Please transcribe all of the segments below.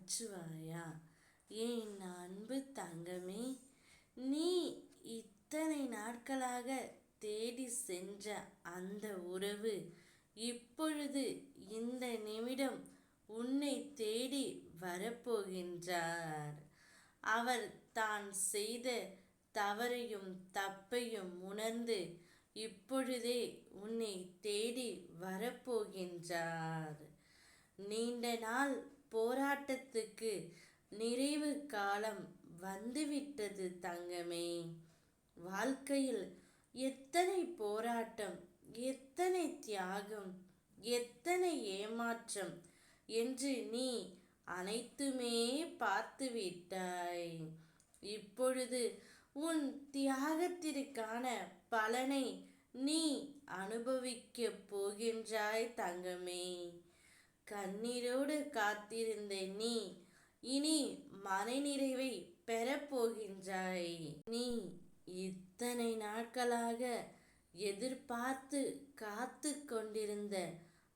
நமச்சிவாயா. என் அன்பு தங்கமே, நீ இத்தனை நாட்களாக தேடி சென்ற அந்த உறவு இப்பொழுது இந்த நிமிடம் உன்னை தேடி வரப்போகின்றார். அவர் தான் செய்த தவறையும் தப்பையும் உணர்ந்து இப்பொழுதே உன்னை தேடி வரப்போகின்றார். நீண்ட நாள் போராட்டத்துக்கு நிறைவு காலம் வந்துவிட்டது தங்கமே. வாழ்க்கையில் எத்தனை போராட்டம், எத்தனை தியாகம், எத்தனை ஏமாற்றம் என்று நீ அனைத்துமே பார்த்து விட்டாய். இப்பொழுது உன் தியாகத்திற்கான பலனை நீ அனுபவிக்கப் போகின்றாய் தங்கமே. கண்ணீரோடு காத்திருந்த நீ இனி மனநிறைவை பெறப்போகின்றாய். நீ இத்தனை நாட்களாக எதிர்பார்த்து காத்து கொண்டிருந்த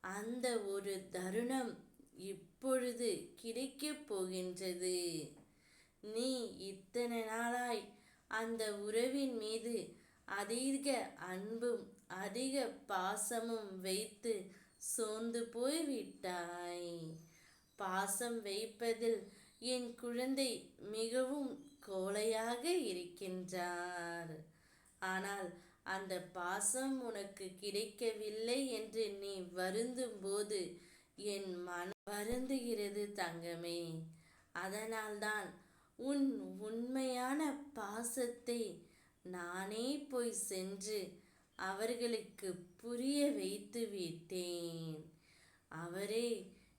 அந்த ஒரு தருணம் இப்பொழுது கிடைக்கப் போகின்றது. நீ இத்தனை நாளாய் அந்த உறவின் மீது அதிக அன்பும் அதிக பாசமும் வைத்து சோர்ந்து போய்விட்டாய். பாசம் வைப்பதில் என் குழந்தை மிகவும் கோழையாக இருக்கின்றார். ஆனால் அந்த பாசம் உனக்கு கிடைக்கவில்லை என்று நீ வருந்தும் போது என் மனம் வருந்துகிறது தங்கமே. அதனால்தான் உன் உண்மையான பாசத்தை நானே போய் சென்று அவர்களுக்கு புரிய வைத்து விட்டேன். அவரே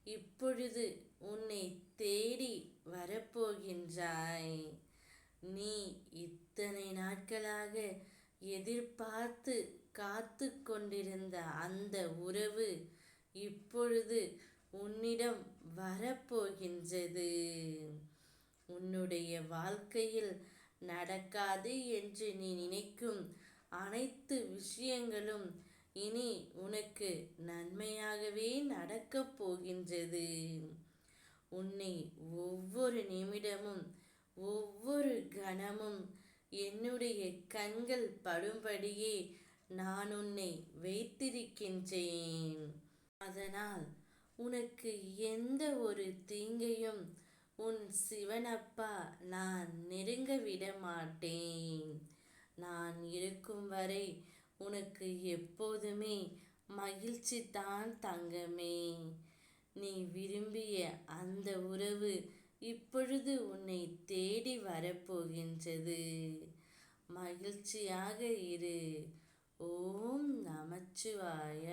இப்பொழுது உன்னை தேடி வரப்போகின்றாய். நீ இத்தனை நாட்களாக எதிர்பார்த்து காத்து கொண்டிருந்த அந்த உறவு இப்பொழுது உன்னிடம் வரப்போகின்றது. உன்னுடைய வாழ்க்கையில் நடக்காது என்று நீ நினைக்கும் அனைத்து விஷயங்களும் இனி உனக்கு நன்மையாகவே நடக்கப் போகின்றது. உன்னை ஒவ்வொரு நிமிடமும் ஒவ்வொரு கணமும் என்னுடைய கண்கள் படும்படியே நான் உன்னை வைத்திருக்கின்றேன். அதனால் உனக்கு எந்த ஒரு தீங்கையும் உன் சிவனப்பா நான் நெருங்க விட மாட்டேன். நான் இருக்கும் வரை உனக்கு எப்போதுமே மகிழ்ச்சி தான் தங்கமே. நீ விரும்பிய அந்த உறவு இப்பொழுது உன்னை தேடி வரப்போகின்றது. மகிழ்ச்சியாக இரு. ஓம் நமச்சிவாய.